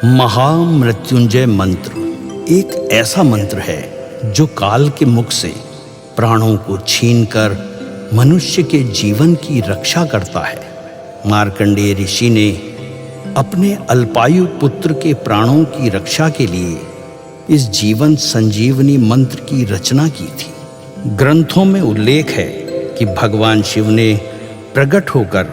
महामृत्युंजय मंत्र एक ऐसा मंत्र है जो काल के मुख से प्राणों को छीनकर मनुष्य के जीवन की रक्षा करता है। मार्कंडेय ऋषि ने अपने अल्पायु पुत्र के प्राणों की रक्षा के लिए इस जीवन संजीवनी मंत्र की रचना की थी। ग्रंथों में उल्लेख है कि भगवान शिव ने प्रकट होकर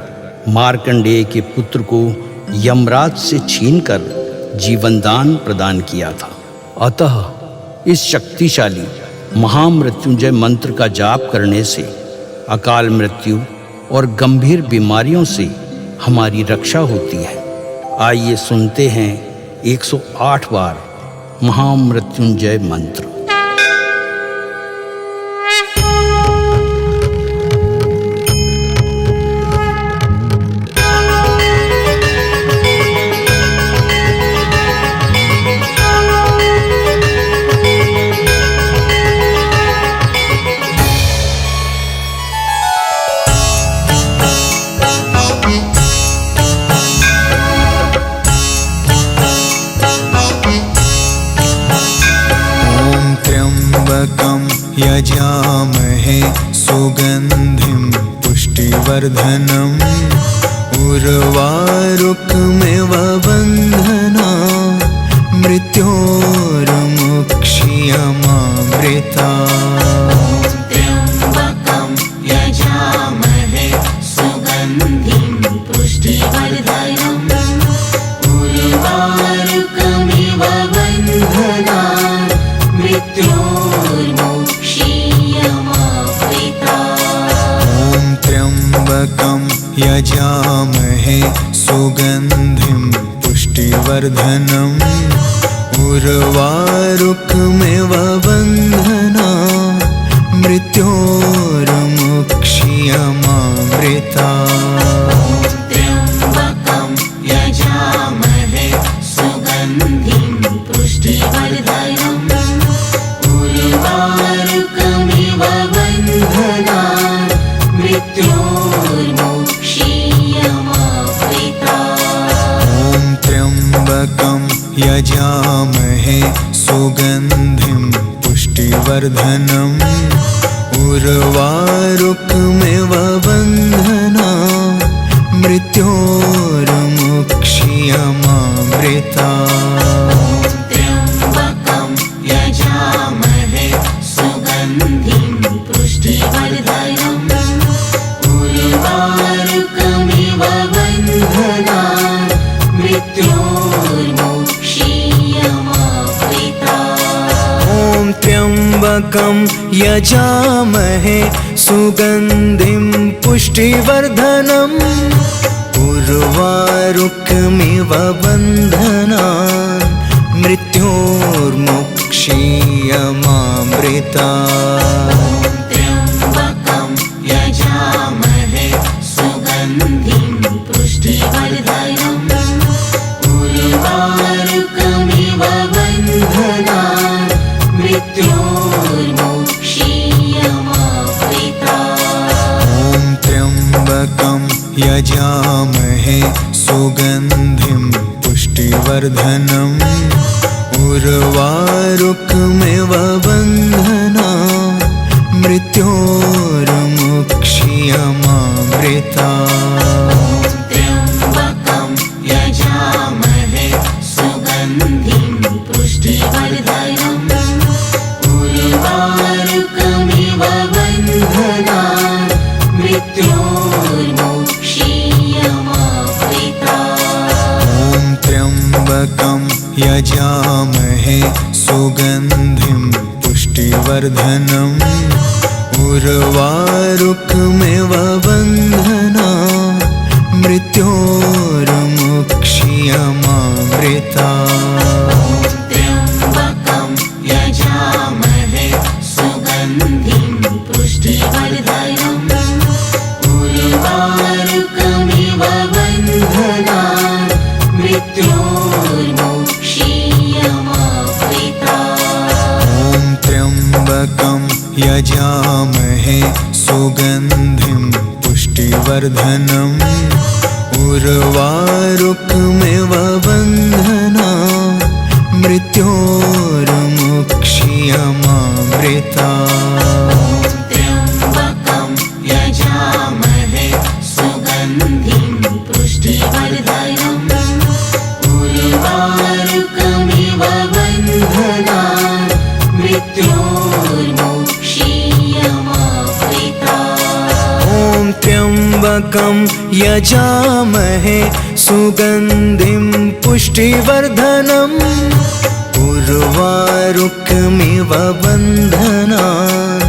मार्कंडेय के पुत्र को यमराज से छीनकर जीवन दान प्रदान किया था। अतः इस शक्तिशाली महामृत्युंजय मंत्र का जाप करने से अकाल मृत्यु और गंभीर बीमारियों से हमारी रक्षा होती है। आइए सुनते हैं 108 बार महामृत्युंजय मंत्र। यजामहे सुगंधिं पुष्टिवर्धनम् उर्वारुकमिव बन्धना मृत्योर्मुक्षीयमामृता। त्र्यम्बकं यजामहे सुगन्धिं पुष्टिवर्धनम् उर्वारुकमिव बन्धना त्र्यम्बकं यजामहे सुगन्धिं पुष्टिवर्धनम् उर्वारुकमिव बन्धना मृत्योर्मुक्षीयमामृता। त्र्यम्बकं यजामहे सुगन्धिं पुष्टिवर्धनम् उर्वारुकमिव बन्धना मृत्योर्मुक्षीयमामृता। त्र्यम्बकं यजामहे सुगन्धिं पुष्टिवर्धनम् उर्वारुकमिव बन्धना मृत्योर्मुक्षीयमामृता। त्र्यम्बकं यजामहे सुगन्धिं पुष्टिवर्धनम् उर्वारुकमिव बन्धना मृत्योर्मुक्षीयमामृता। त्र्यम्बकं यजामहे सुगन्धिं पुष्टिवर्धनम् उर्वारुकमिव बन्धना मृत्योर्मुक्षीयमामृता। त्र्यम्बकं यजामहे सुगन्धिं पुष्टिवर्धनम् उर्वारुकमिव बन्धना मृत्योर्मुक्षीयमामृता। त्र्यम्बकं यजामहे सुगन्धिं पुष्टिवर्धनम् उर्वारुकमिव बन्धना मृत्योर्मुक्षीयमामृता। त्र्यम्बकं यजामहे सुगन्धिं पुष्टिवर्धनम् उर्वारुकमिव बन्धना मृत्योर्मुक्षीयमामृता। त्र्यम्बकं यजामहे सुगन्धिं पुष्टिवर्धनम् उर्वारुकमिव बन्धना मृत्योर्मुक्षीयमामृता। त्र्यम्बकं यजामहे सुगन्धिं पुष्टिवर्धनम् उर्वारुकमिव बन्धना मृत्योर्मुक्षीयमामृता। त्र्यम्बकं यजामहे सुगन्धिं पुष्टिवर्धनम् उर्वारुकमिव बन्धना मृत्योर्मुक्षीयमामृता त्र्यम्बकं यजामहे सुगन्धिं पुष्टिवर्धनम् उर्वारुकमिव बन्धनान् मृत्योर्मुक्षीयमामृता ॐ त्र्यम्बकं यजामहे सुगन्धिं पुष्टिवर्धनम् उर्वारुकमिव बन्धनान्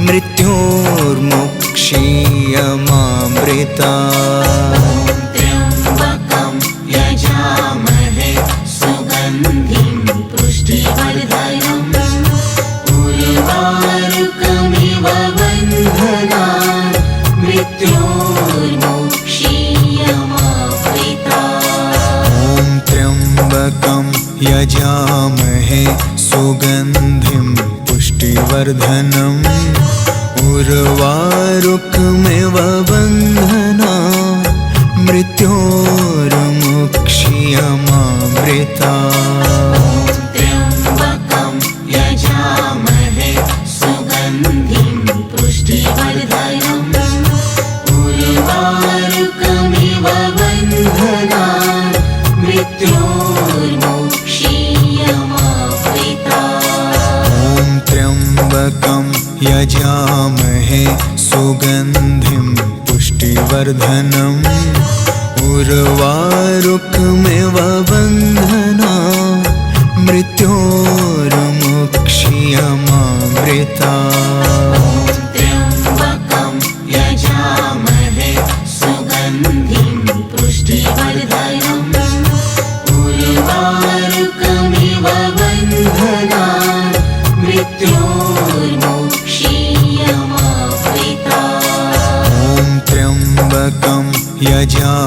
मृत्योर्मुक्षीयमामृता त्र्यम्बकं यजामहे सुगन्धिं पुष्टिवर्धनम् उर्वारुकमिव बन्धनान् मृत्योर्मुक्षीयमामृता ॐ त्र्यम्बकं यजामहे सुगन्धिं पुष्टिवर्धनम् उर्वारुकमिव बन्धनान् मृत्योर्मुक्षीयमामृता त्र्यम्बकं यजामहे सुगन्धिं पुष्टिवर्धनम् उर्वारुकमिव बन्धनान् मृत्योर्मुक्षीयमामृता ॐ त्र्यम्बकं यजामहे सुगन्धिं पुष्टिवर्धनम् उर्वारुकमिव बन्धनान् मृत्योर्मुक्षीयमामृता त्र्यम्बकं यजामहे सुगन्धिं पुष्टिवर्धनम् उर्वारुकमिव बन्धनान् मृत्योर्मुक्षीयमामृता ॐ त्र्यम्बकं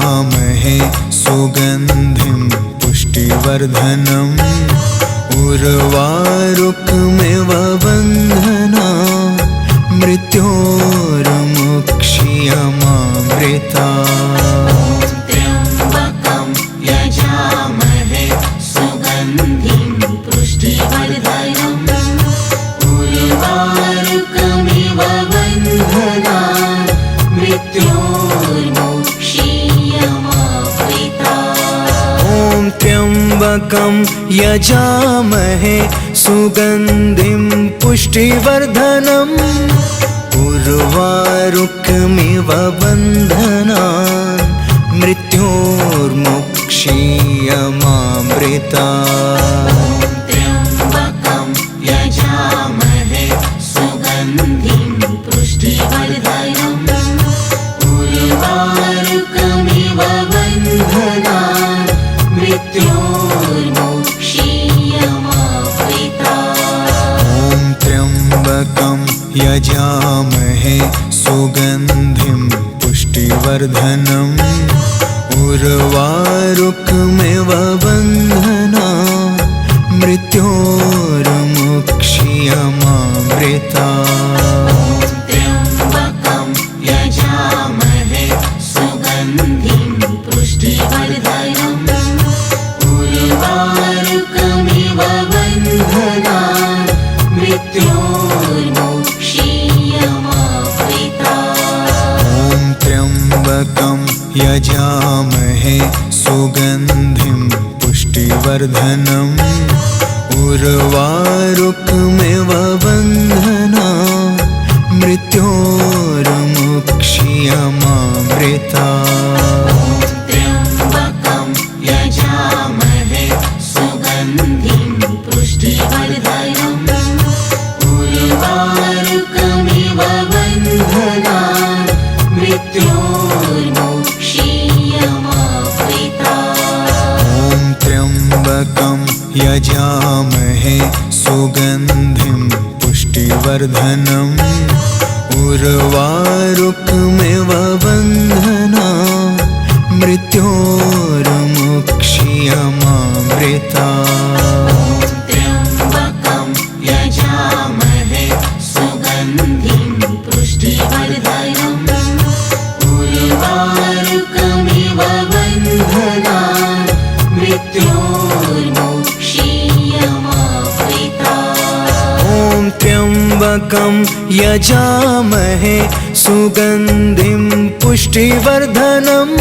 यजामहे सुगन्धिं पुष्टिवर्धनम् उर्वारुकमिव बन्धनान् मृत्योर्मुक्षीयमामृता त्र्यम्बकं यजामहे सुगन्धिं पुष्टिवर्धनम् उर्वारुकमिव बन्धनान् मृत्योर्मुक्षीयमामृता ॐ त्र्यम्बकं यजामहे सुगन्धिं पुष्टिवर्धनम् उर्वारुकमिव बन्धनान् मृत्योर्मुक्षीयमामृता त्र्यम्बकं यजामहे सुगन्धिं पुष्टिवर्धनम् उर्वारुकमिव बन्धनान् मृत्योर्मुक्षीयमामृता ॐ त्र्यम्बकं यजामहे सुगन्धिं पुष्टिवर्धनम् उर्वारुकमिव बन्धनान् मृत्योर्मुक्षीयमामृता त्र्यम्बकं यजामहे सुगन्धिं पुष्टिवर्धनम् उर्वारुकमिव बन्धनान् मृत्योर्मुक्षीयमामृता ॐ त्र्यम्बकं यजामहे सुगन्धिं पुष्टिवर्धनम् उर्वारुकमिव बन्धनान् मृत्योर्मुक्षीयमामृता त्र्यम्बकं यजामहे सुगन्धिं पुष्टिवर्धनम् उर्वारुकमिव बन्धनान् मृत्योर्मुक्षीयमामृता ॐ त्र्यम्बकं यजामहे सुगन्धिं पुष्टिवर्धनम् उर्वारुकमिव बन्धनान् मृत्योर्मुक्षीयमामृता त्र्यम्बकं यजामहे सुगन्धिं पुष्टिवर्धनम् उर्वारुकमिव बन्धनान् मृत्योर्मुक्षीयमामृता त्र्यम्बकं यजामहे सुगन्धिं पुष्टिवर्धनम्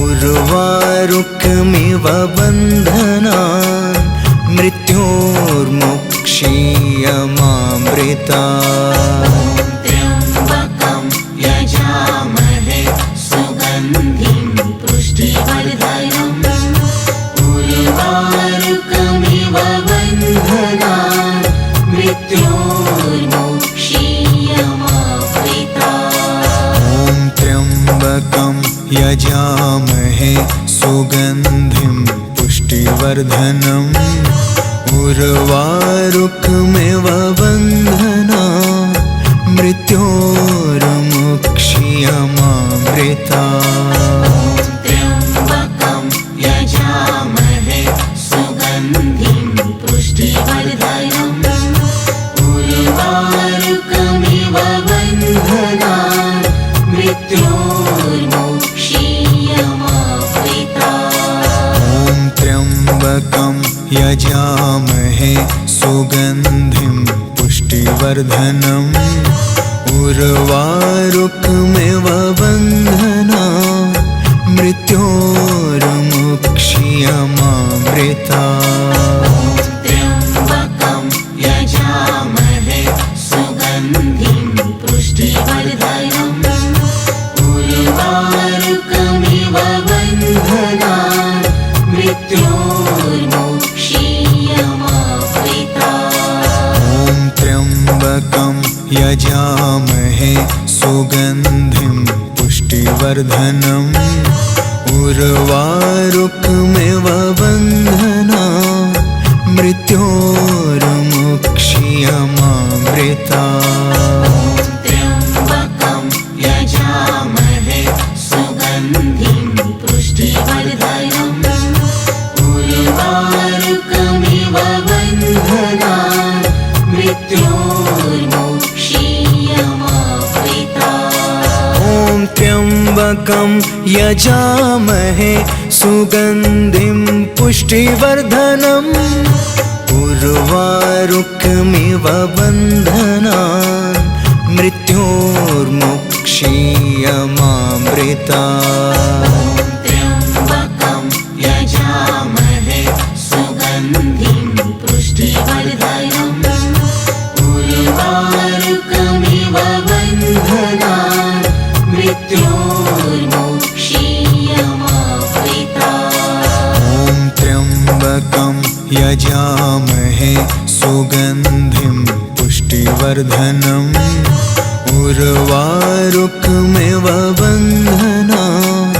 उर्वारुकमिव बन्धनान् मृत्योर्मुक्षीयमामृतात्। त्र्यम्बकं यजामहे सुगन्धिं पुष्टिवर्धनम् उर्वारुकमिव बन्धनान् मृत्योर्मुक्षीयमामृतात्। ॐ त्र्यम्बकं यजामहे सुगन्धिं पुष्टिवर्धनम् उर्वारुकमिव बन्धनान् मृत्योर्मुक्षीयमामृतात्। त्र्यम्बकं यजामहे सुगन्धिं पुष्टिवर्धनम् उर्वारुकमिव बन्धनान् मृत्योर्मुक्षीयमामृतात्। ॐ त्र्यम्बकं यजामहे सुगन्धिं पुष्टिवर्धनम् उर्वारुकमिव बन्धनान् मृत्योर्मुक्षीयमामृतात्। त्र्यम्बकं यजामहे सुगन्धिं पुष्टिवर्धनम् उर्वारुकमिव बन्धनान् मृत्योर्मुक्षीयमामृतात्। ॐ त्र्यम्बकं यजामहे सुगन्धिं पुष्टिवर्धनम् उर्वारुकमिव बन्धनान् मृत्योर्मुक्षीयमामृतात्। त्र्यम्बकं यजामहे सुगन्धिं पुष्टिवर्धनम् उर्वारुकमिव बन्धनान् मृत्योर्मुक्षीयमामृतात्। ॐ त्र्यम्बकं यजामहे सुगन्धिं पुष्टिवर्धनम् उर्वारुकमिव बन्धनान् मृत्योर्मुक्षीयमामृतात्। त्र्यम्बकं यजामहे सुगन्धिं पुष्टिवर्धनम् उर्वारुकमिव बन्धनान् मृत्योर्मुक्षीयमामृतात्। ॐ त्र्यम्बकं यजामहे सुगन्धिं पुष्टिवर्धनम् उर्वारुकमिव बन्धनान्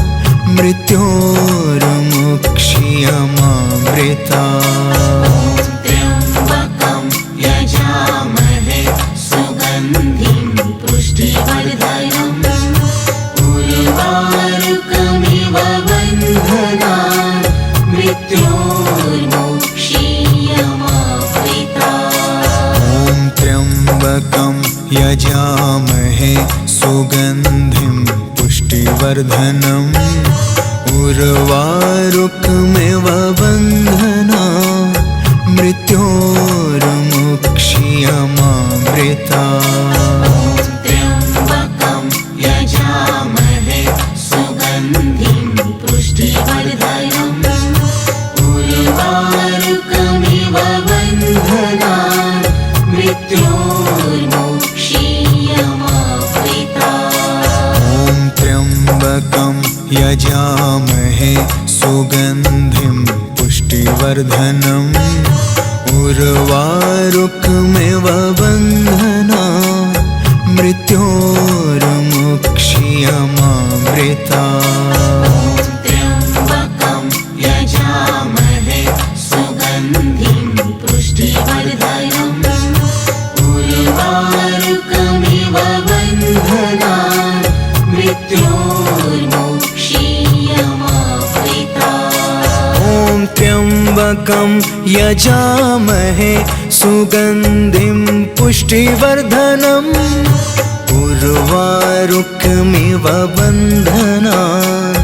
मृत्योर्मुक्षीयमामृतात्। त्र्यम्बकं यजामहे सुगन्धिं पुष्टिवर्धनम् उर्वारुकमिव बन्धनान् मृत्योर्मुक्षीयमामृतात्। ॐ त्र्यम्बकं यजामहे सुगन्धिं पुष्टिवर्धनम् उर्वारुकमिव बन्धनान् मृत्योर्मुक्षीयमामृतात्। त्र्यम्बकं यजामहे सुगन्धिं पुष्टिवर्धनम् उर्वारुकमिव बन्धनान् मृत्योर्मुक्षीयमामृतात्। ॐ त्र्यम्बकं यजामहे सुगन्धिं पुष्टिवर्धनम् उर्वारुकमिव बन्धनान् मृत्योर्मुक्षीयमामृतात्। त्र्यम्बकं यजामहे सुगन्धिं पुष्टिवर्धनम् उर्वारुकमिव बन्धनान् मृत्योर्मुक्षीयमामृतात्। ॐ त्र्यम्बकं यजामहे सुगन्धिं पुष्टिवर्धनम् उर्वारुकमिव बन्धनान्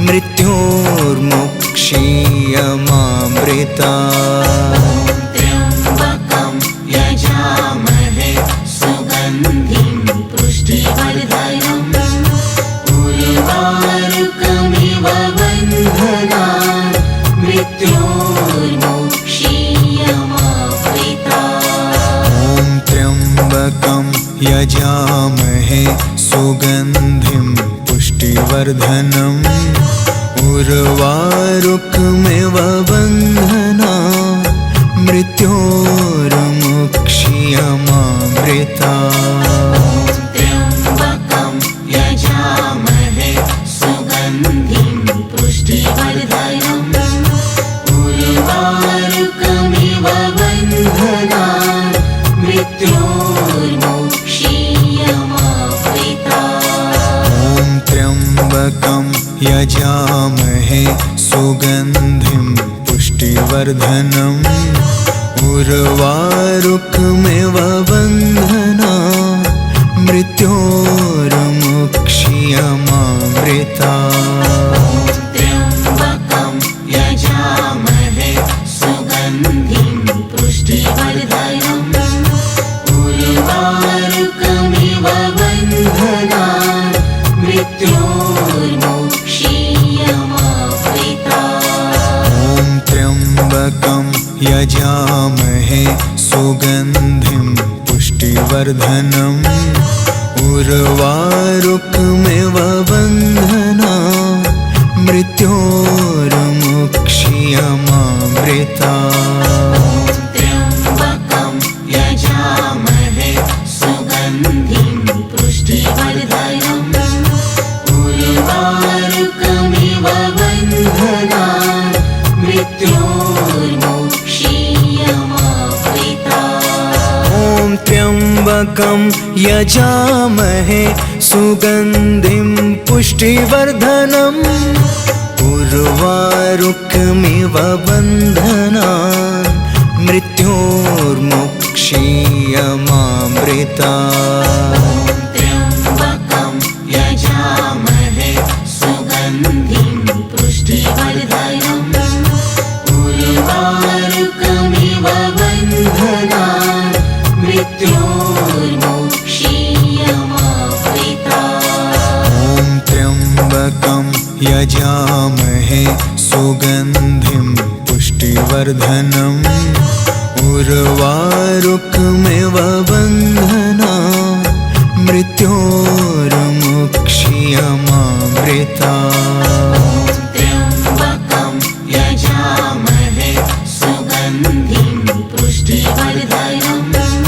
मृत्योर्मुक्षीयमामृतात्। त्र्यम्बकं यजामहे मृत्योर्मुक्षीयमामृता। ॐ त्र्यम्बकं यजामहे सुगन्धिं पुष्टिवर्धनम् उर्वारुकमिव बन्धनान् मृत्योर्मुक्षीयमामृता। त्र्यम्बकं यजामहे सुगन्धिं पुष्टिवर्धनम् उर्वारुकमिव बन्धनान् मृत्योर्मुक्षीयमामृता। ॐ त्र्यम्बकं यजामहे सुगन्धिं पुष्टिवर्धनम् उर्वारुकमिव बन्धनान् मृत्योर्मुक्षीयमामृता। त्र्यम्बकं यजामहे सुगन्धिं पुष्टिवर्धनम् उर्वारुकमिव बन्धनान् मृत्योर्मुक्षीयमामृता। ॐ त्र्यम्बकं यजामहे सुगन्धिं पुष्टिवर्धनम् उर्वारुकमिव बन्धनान् मृत्योर्मुक्षीयमामृता। त्र्यम्बकं यजामहे सुगन्धिं पुष्टिवर्धनम् उर्वारुकमिव बन्धनान् मृत्योर्मुक्षीयमामृता। ॐ त्र्यम्बकं यजामहे सुगन्धिं पुष्टिवर्धनम् उर्वारुकमिव बन्धनान् मृत्योर्मुक्षीयमामृता। त्र्यम्बकं यजामहे सुगन्धिं पुष्टिवर्धनम् उर्वारुकमिव बन्धनान् मृत्योर्मुक्षीयमामृता। ॐ त्र्यम्बकं यजामहे सुगन्धिं पुष्टिवर्धनम् उर्वारुकमिव बन्धनान् मृत्योर्मुक्षीयमामृता। त्र्यम्बकं यजामहे सुगन्धिं पुष्टिवर्धनम्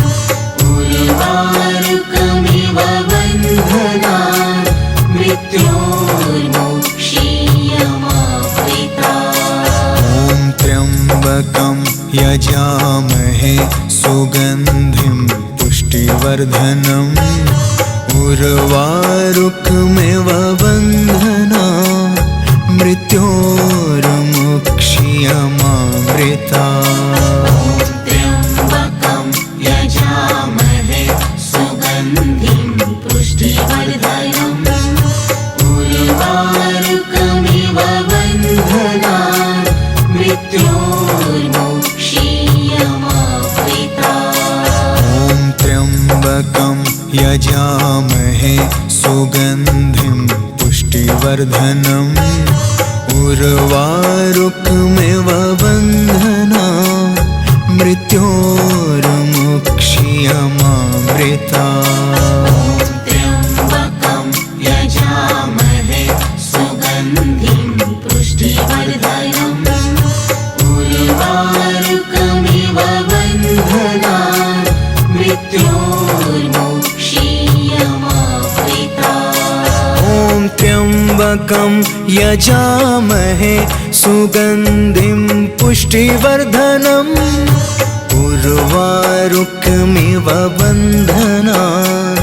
उर्वारुकमिव बन्धनान् मृत्योर्मुक्षीयमामृता। ॐ त्र्यम्बकं यजामहे सुगन्धिं पुष्टिवर्धनम् उर्वारुकमिव बन्धनान् मृत्योर्मुक्षीयमामृता। त्र्यम्बकं यजामहे सुगन्धिं पुष्टिवर्धनम् उर्वारुकमिव बन्धनान् मृत्योर्मुक्षीयमामृता। ॐ त्र्यम्बकं यजामहे सुगन्धिं पुष्टिवर्धनम् उर्वारुकमिव बन्धनान् मृत्योर्मुक्षीयमामृता। त्र्यम्बकं यजामहे सुगन्धिं पुष्टिवर्धनम् उर्वारुकमिव बन्धनान् मृत्योर्मुक्षीयमामृता। ॐ त्र्यम्बकं यजामहे सुगन्धिं पुष्टिवर्धनम् उर्वारुकमिव बन्धनान्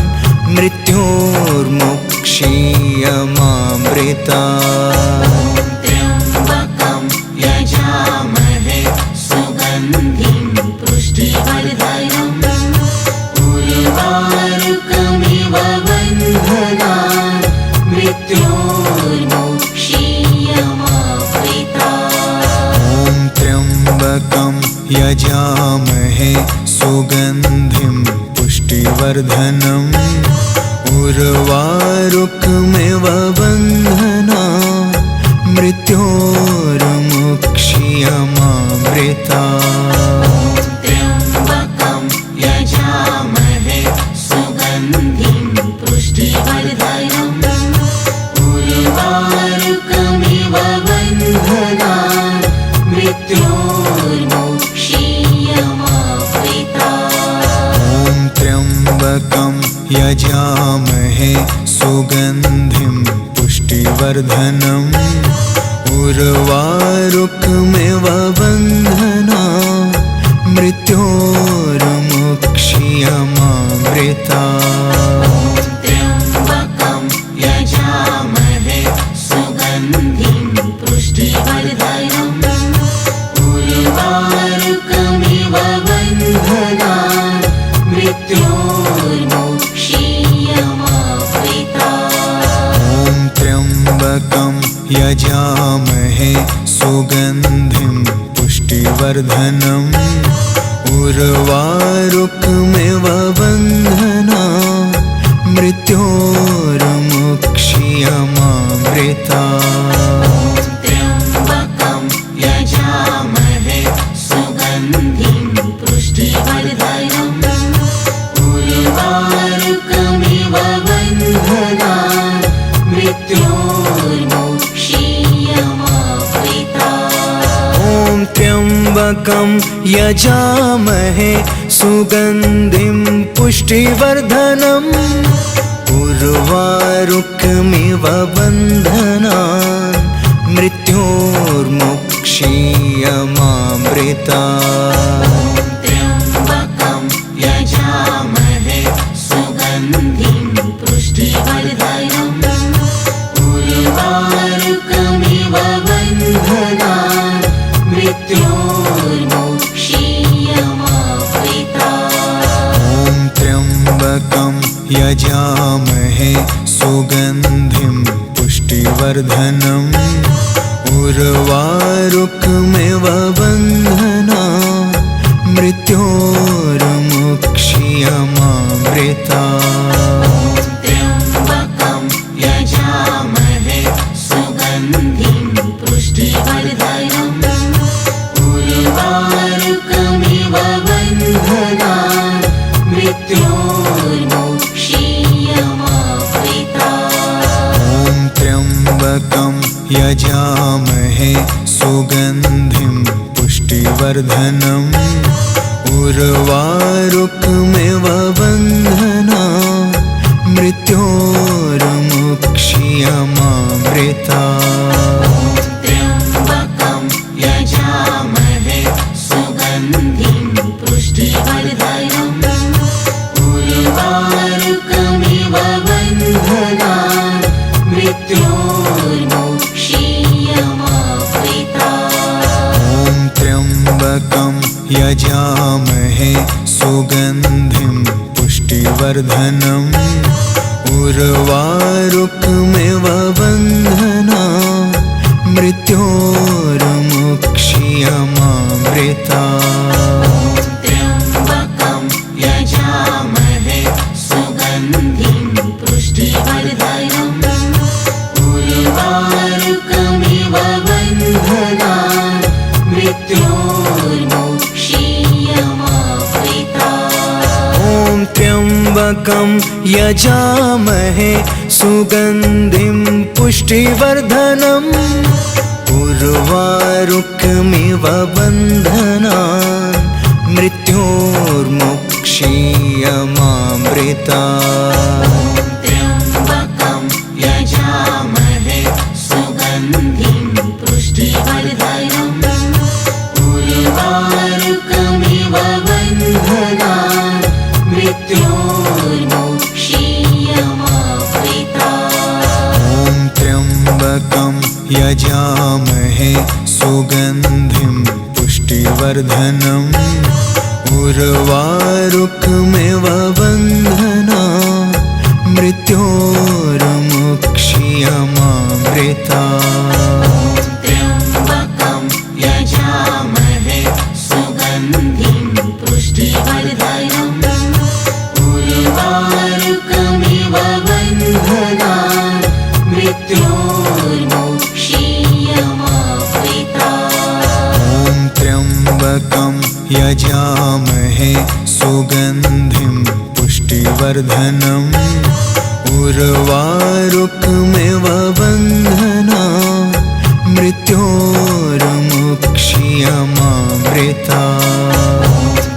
मृत्योर्मुक्षीयमामृता। त्र्यम्बकं यजामहे सुगन्धिं पुष्टिवर्धनम् उर्वारुकमिव बन्धनान् मृत्योर्मुक्षीयमामृता। ॐ त्र्यम्बकं यजामहे सुगन्धिं पुष्टिवर्धनम् उर्वारुकमिव बन्धनान् मृत्योर्मुक्षीयमामृता। त्र्यम्बकं यजामहे सुगन्धिं पुष्टिवर्धनम् उर्वारुकमिव बन्धनान् मृत्योर्मोक्षीयमावृतात्। ॐ त्र्यम्बकं यजामहे सुगन्धिं पुष्टिवर्धनम् उर्वारुकमिव बन्धनान् मृत्योर्मोक्षीयमावृतात्। त्र्यम्बकं यजामहे सुगन्धिं पुष्टिवर्धनम् उर्वारुकमिव बन्धनान् मृत्योर्मोक्षीयमावृतात्। ॐ त्र्यम्बकं यजामहे सुगन्धिं पुष्टिवर्धनम् उर्वारुकमिव बन्धनान् मृत्योर्मोक्षीयमावृतात्। त्र्यम्बकं यजामहे सुगन्धिं पुष्टिवर्धनम् उर्वारुकमिव बन्धनान् मृत्योर्मोक्षीयमावृतात्। ॐ त्र्यम्बकं यजामहे सुगन्धिं पुष्टिवर्धनम् उर्वारुकमिव बन्धनान् मृत्योर्मोक्षीयमावृतात्। त्र्यम्बकं यजामहे सुगन्धिं पुष्टिवर्धनम् उर्वारुकमिव बन्धनान् मृत्योर्मोक्षीयमावृतात्। ॐ त्र्यम्बकं यजामहे सुगन्धिं पुष्टिवर्धनम् उर्वारुकमिव बन्धनान् मृत्योर्मोक्षीयमावृतात्। त्र्यम्बकं यजामहे सुगन्धिं पुष्टिवर्धनम् उर्वारुकमिव बन्धनान् मृत्योर्मोक्षीयमावृतात्। ॐ त्र्यम्बकं यजामहे सुगन्धिं पुष्टिवर्धनम् उर्वारुकमिव बन्धनान् मृत्योर्मोक्षीयमावृतात्। त्र्यम्बकं यजामहे सुगन्धिं पुष्टिवर्धनम् उर्वारुकमिव बन्धनान् मृत्योर्मोक्षीयमावृतात्। ॐ त्र्यम्बकं यजामहे सुगन्धिं पुष्टिवर्धनम् उर्वारुकमिव बन्धनान् मृत्योर्मोक्षीयमावृतात्। त्र्यम्बकं यजामहे सुगन्धिं पुष्टिवर्धनम् उर्वारुकमिव बन्धनान् मृत्योर्मोक्षीयमावृतात्। ॐ त्र्यम्बकं यजामहे सुगन्धिं पुष्टिवर्धनम् उर्वारुकमिव बन्धनान् मृत्योर्मोक्षीयमावृतात्। त्र्यम्बकं यजामहे सुगन्धिं पुष्टिवर्धनम् उर्वारुकमिव बन्धनान् मृत्योर्मोक्षीयमावृतात्। ॐ त्र्यम्बकं यजामहे सुगन्धिं पुष्टिवर्धनम् उर्वारुकमिव बन्धनान् मृत्योर्मोक्षीयमावृतात्। त्र्यम्बकं यजामहे सुगन्धिं पुष्टिवर्धनम् उर्वारुकमिव बन्धनान् मृत्योर्मोक्षीयमावृतात्। ॐ त्र्यम्बकं यजामहे सुगन्धिं पुष्टिवर्धनम् उर्वारुकमिव बन्धनान् मृत्योर्मुक्ष्यमामृतात्।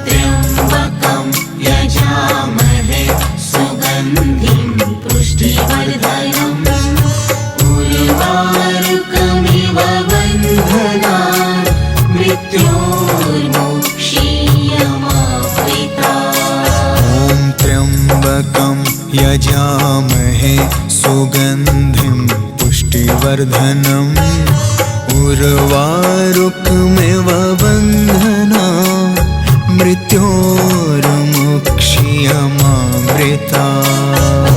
त्र्यम्बकं यजामहे सुगन्धिं पुष्टिवर्धनम् उर्वारुकमिव बन्धनान् मृत्योर्मुक्ष्यमामृतात्। ॐ त्र्यम्बकं यजामहे सुगन्धिं पुष्टिवर्धनम् उर्वारुकमिव बन्धनान् मृत्योर्मुक्ष्यमामृतात्।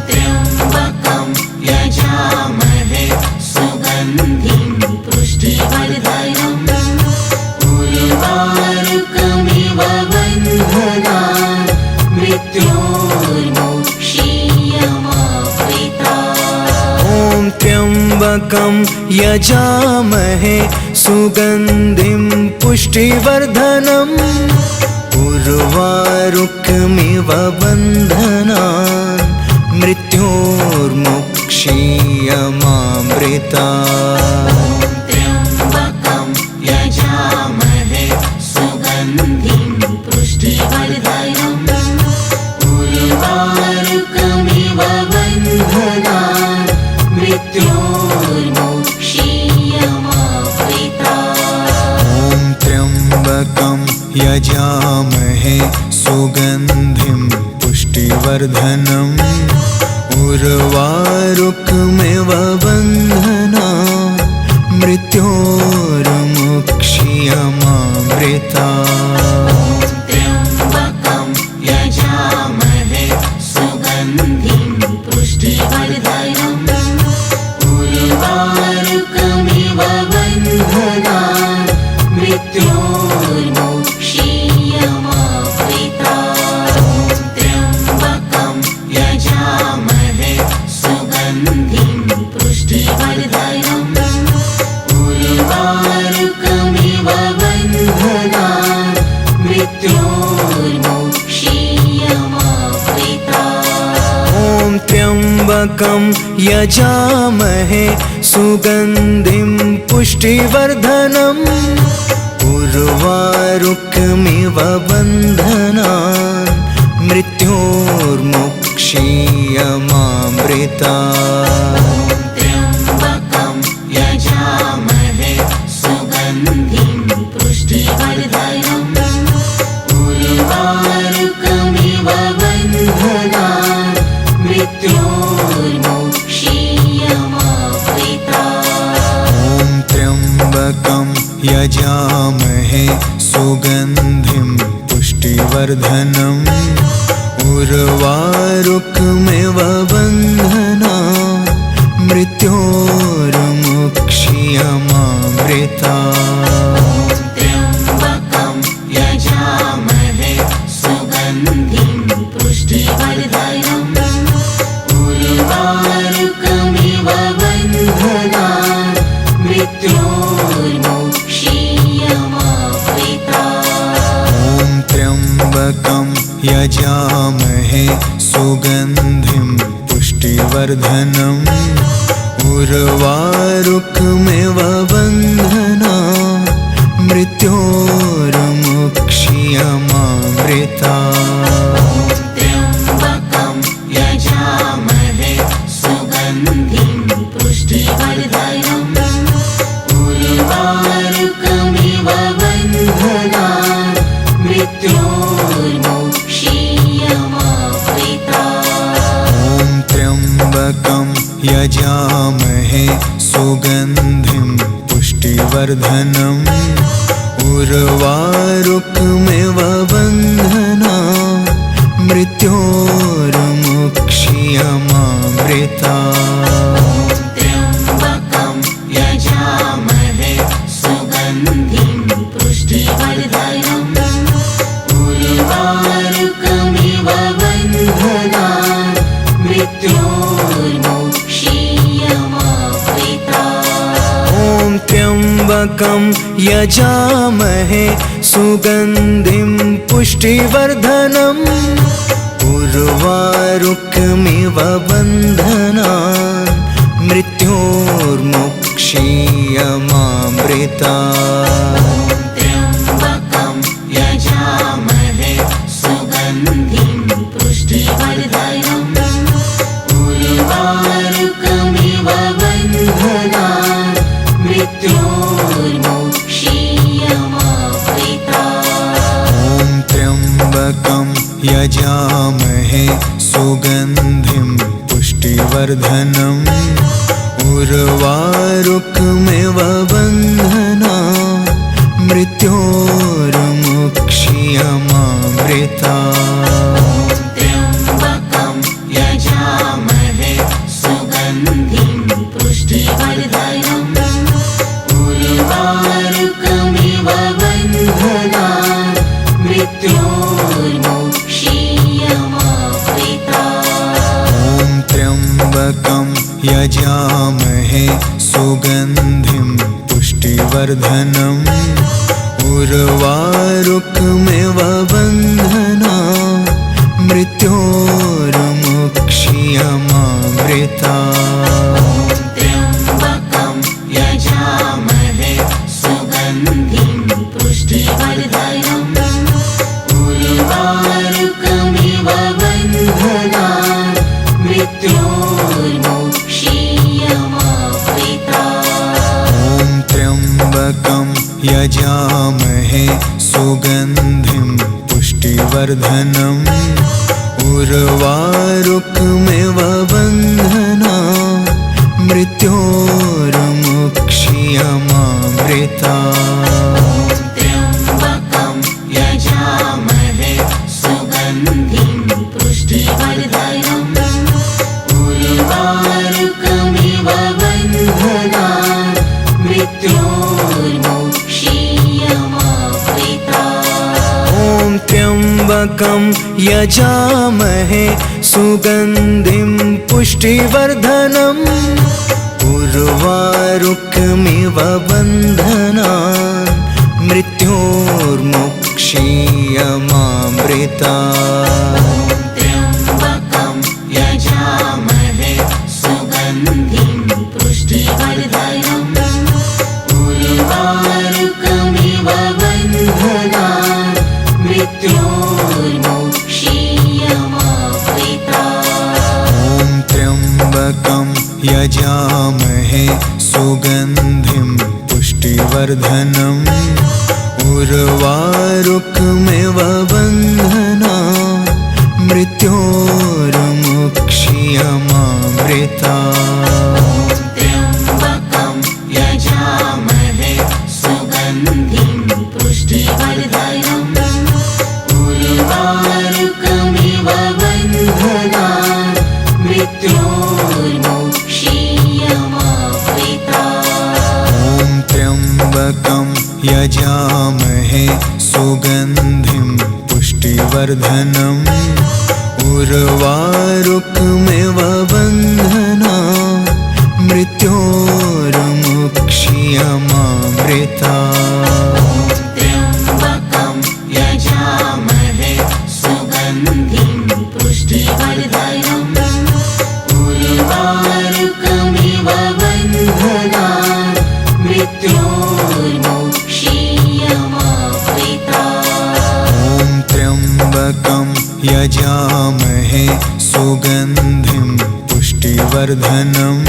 त्र्यम्बकं यजामहे सुगन्धिं पुष्टिवर्धनम् उर्वारुकमिव बन्धनान् मृत्योर्मुक्ष्यमामृतात्। ॐ त्र्यम्बकं यजामहे सुगन्धिं पुष्टिवर्धनम् उर्वारुकमिव बन्धनान् मृत्योर्मुक्ष्यमामृतात्। त्र्यम्बकं यजामहे सुगन्धिं पुष्टिवर्धनम् उर्वारुकमिव बन्धनान् मृत्योर्मुक्ष्यमामृतात्। ॐ त्र्यम्बकं यजामहे सुगन्धिं पुष्टिवर्धनम् उर्वारुकमिव बन्धनान् मृत्योर्मुक्ष्यमामृतात्। त्र्यम्बकं यजामहे सुगन्धिं पुष्टिवर्धनम् उर्वारुकमिव बन्धनान् मृत्योर्मुक्ष्यमामृतात्। त्र्यम्बकं यजामहे सुगन्धिं पुष्टिवर्धनम् उर्वारुकमिव बन्धनान् मृत्योर्मुक्ष्यमामृतात्। ॐ त्र्यम्बकं यजामहे सुगन्धिं पुष्टिवर्धनम् उर्वारुकमिव बन्धनान् मृत्योर्मुक्ष्यमामृतात्। त्र्यम्बकं यजामहे सुगन्धिं पुष्टिवर्धनम् उर्वारुकमिव बन्धनान् मृत्योर्मुक्ष्यमामृतात्। ॐ त्र्यम्बकं यजामहे सुगन्धिं पुष्टिवर्धनम् उर्वारुकमिव बन्धनान् मृत्योर्मुक्ष्यमामृतात्। त्र्यम्बकं यजामहे सुगन्धिं पुष्टिवर्धनम् उर्वारुकमिव बन्धनान् मृत्योर्मुक्ष्यमामृतात्। ॐ त्र्यम्बकं यजामहे सुगन्धिं पुष्टिवर्धनम् उर्वारुकमिव बन्धनान् मृत्योर्मुक्ष्यमामृतात्। त्र्यम्बकं यजामहे सुगन्धिं पुष्टिवर्धनम् उर्वारुकमिव बन्धनान् मृत्योर्मुक्ष्यमामृतात्। ॐ त्र्यम्बकं यजामहे सुगन्धिं पुष्टिवर्धनम् उर्वारुकमिव बन्धनान् मृत्योर्मुक्ष्यमामृतात्। त्र्यम्बकं यजामहे सुगन्धिं पुष्टिवर्धनम् उर्वारुकमिव बन्धनान् मृत्योर्मुक्ष्यमामृतात्। ॐ त्र्यम्बकं त्र्यम्बकं यजामहे सुगन्धिं पुष्टिवर्धनम् उर्वारुकमिव बन्धनान् मृत्योर्मुक्षीयमामृतात्। त्र्यम्बकं यजामहे सुगन्धिं पुष्टिवर्धनम् उर्वारुकमिव बन्धनान् मृत्योर्मुक्षीयमामृतात्। ॐ त्र्यम्बकं यजामहे सुगन्धिं पुष्टिवर्धनम् उर्वारुकमिव बन्धनान् मृत्योर्मुक्षीयमामृतात्। त्र्यम्बकं यजामहे सुगन्धिं पुष्टिवर्धनम् उर्वारुकमिव बन्धनान् मृत्योर्मुक्षीयमामृतात्। ॐ त्र्यम्बकं यजामहे सुगन्धिं पुष्टिवर्धनम् उर्वारुकमिव बन्धनान् मृत्योर्मुक्षीयमामृतात्। त्र्यम्बकं यजामहे सुगन्धिं पुष्टिवर्धनम् उर्वारुकमिव बन्धनान् मृत्योर्मुक्षीयमामृतात्। ॐ त्र्यम्बकं यजामहे सुगन्धिं पुष्टिवर्धनम् उर्वारुकमिव बन्धनान् मृत्योर्मुक्षीयमामृतात्। त्र्यम्बकं यजामहे सुगन्धिं पुष्टिवर्धनम् उर्वारुकमिव बन्धनान् मृत्योर्मुक्षीयमामृतात्। ॐ त्र्यम्बकं यजामहे सुगन्धिं पुष्टिवर्धनम् उर्वारुकमिव बन्धनान् मृत्योर्मुक्षीयमामृतात्। त्र्यम्बकं यजामहे सुगन्धिं पुष्टिवर्धनम् उर्वारुकमिव बन्धनान् मृत्योर्मुक्षीयमामृतात्। ॐ त्र्यम्बकं यजामहे सुगन्धिं पुष्टिवर्धनम् उर्वारुकमिव बन्धनान् मृत्योर्मुक्षीयमामृतात्। त्र्यम्बकं यजामहे सुगन्धिं पुष्टिवर्धनम् उर्वारुकमिव बन्धनान् मृत्योर्मुक्षीयमामृतात्। ॐ त्र्यम्बकं यजामहे सुगन्धिं पुष्टिवर्धनम् उर्वारुकमिव बन्धनान् मृत्योर्मुक्षीयमामृतात्। त्र्यम्बकं यजामहे सुगन्धिं पुष्टिवर्धनम् उर्वारुकमिव बन्धनान् मृत्योर्मुक्षीयमामृतात्। ॐ त्र्यम्बकं यजामहे सुगन्धिं पुष्टिवर्धनम्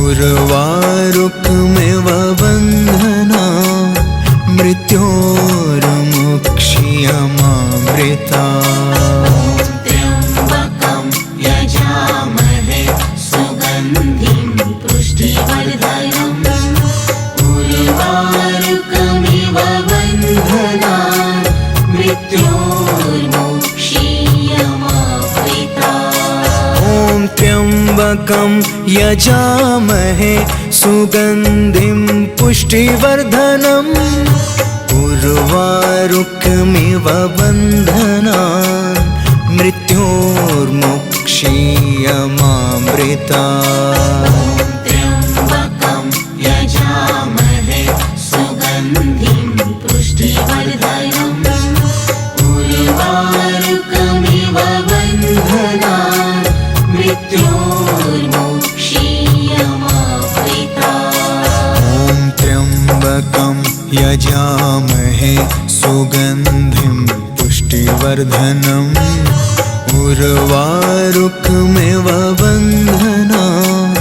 उर्वारुकमिव बन्धनान् मृत्योर्मुक्षीयमामृतात्। त्र्यम्बकं यजामहे सुगन्धिं पुष्टिवर्धनम् उर्वारुकमिव बन्धनान् मृत्योर्मुक्षीयमामृतात्। ॐ त्र्यम्बकं यजामहे सुगन्धिं पुष्टिवर्धनम् उर्वारुकमिव बन्धनान् मृत्योर्मुक्षीयमामृतात्। त्र्यम्बकं यजामहे त्र्यम्बकं यजामहे सुगन्धिं पुष्टिवर्धनम् उर्वारुकमिव बन्धनान्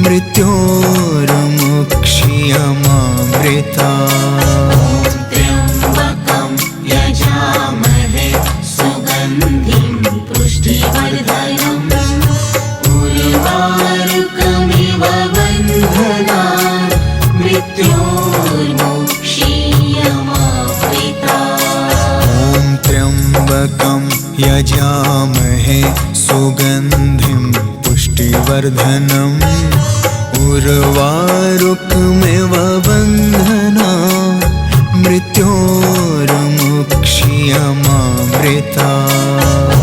मृत्योर्मुक्ष्यमामृतात्। त्र्यम्बकं यजामहे सुगन्धिं पुष्टिवर्धनम् उर्वारुकमिव बन्धनान् मृत्योर्मुक्ष्यमामृतात्। ॐ त्र्यम्बकं यजामहे सुगन्धिं पुष्टिवर्धनम् उर्वारुकमिव बन्धनान् मृत्योर्मुक्ष्यमामृतात्।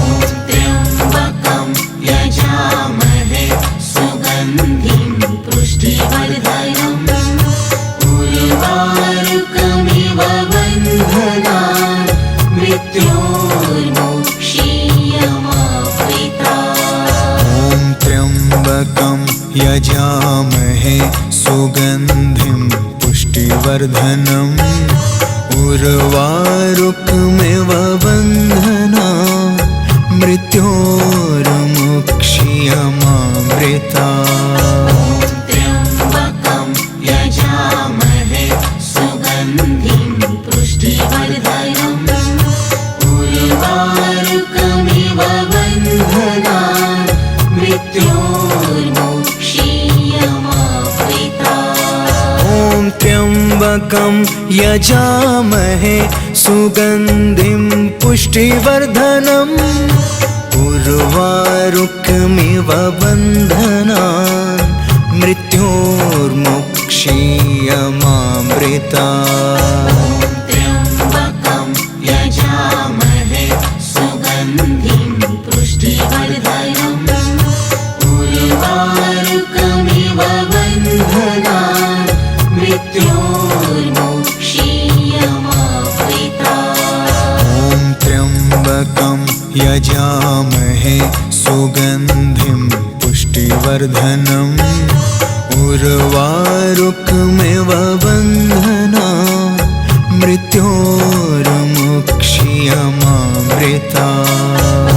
त्र्यम्बकं यजामहे सुगन्धिं पुष्टिवर्धनम् उर्वारुकमिव बन्धनान् मृत्योर्मुक्ष्यमामृतात्। ॐ त्र्यम्बकं यजामहे सुगन्धिं पुष्टिवर्धनम् उर्वारुकमिव बन्धनान् मृत्योर्मुक्ष्यमामृतात्। त्र्यम्बकं यजामहे सुगन्धिं पुष्टिवर्धनम् उर्वारुकमिव बन्धनान् मृत्योर्मुक्ष्यमामृतात्। ॐ त्र्यम्बकं यजामहे सुगन्धिं पुष्टिवर्धनम् उर्वारुकमिव बन्धनान् मृत्योर्मुक्ष्यमामृतात्। त्र्यम्बकं यजामहे सुगन्धिं पुष्टिवर्धनम् उर्वारुकमिव बन्धनान् मृत्योर्मुक्ष्यमामृतात्। ॐ त्र्यम्बकं यजामहे सुगन्धिं पुष्टिवर्धनम् उर्वारुकमिव बन्धनान् मृत्योर्मुक्ष्यमामृतात्।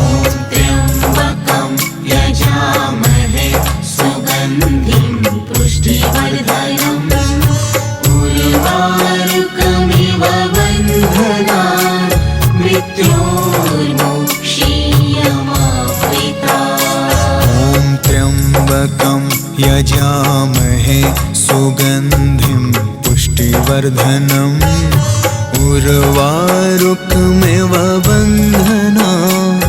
त्र्यम्बकं यजामहे सुगन्धिं पुष्टिवर्धनम् उर्वारुकमिव बन्धनान् मृत्योर्मुक्ष्यमामृतात्। ॐ त्र्यम्बकं यजामहे सुगन्धिं पुष्टिवर्धनम् उर्वारुकमिव बन्धनान्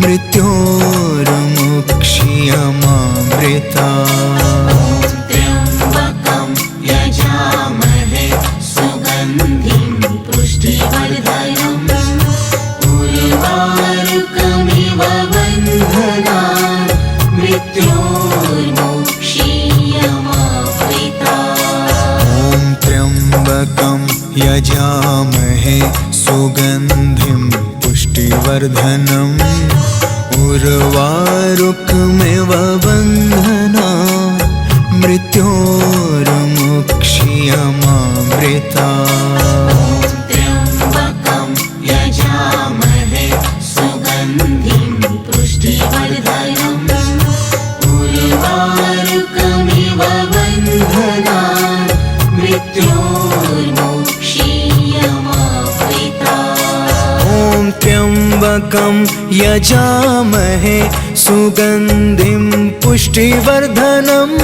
मृत्योर्मुक्ष्यमामृतात्। त्र्यम्बकं यजामहे सुगन्धिं पुष्टिवर्धनम् उर्वारुकमिव बन्धनान् मृत्योर्मुक्ष्यमामृतात्। ॐ त्र्यम्बकं यजामहे सुगन्धिं पुष्टिवर्धनम् उर्वारुकमिव बन्धनान् मृत्योर्मुक्ष्यमामृतात्। त्र्यम्बकं यजामहे सुगन्धिं पुष्टिवर्धनम् उर्वारुकमिव बन्धनान् मृत्योर्मुक्ष्यमामृतात्। ॐ त्र्यम्बकं यजामहे सुगन्धिं पुष्टिवर्धनम्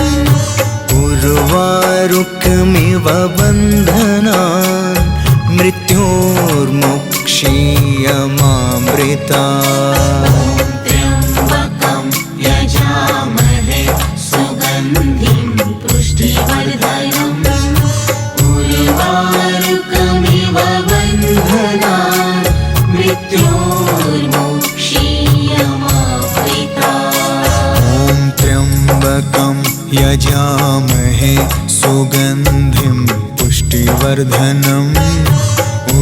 उर्वारुकमिव बन्धनान् मृत्योर्मुक्ष्यमामृतात्। त्र्यम्बकं यजामहे सुगन्धिं पुष्टिवर्धनम् उर्वारुकमिव बन्धनान् मृत्योर्मुक्ष्यमामृतात्। ॐ त्र्यम्बकं यजामहे सुगन्धिं पुष्टिवर्धनम्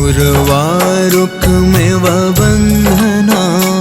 उर्वारुकमिव बन्धनान्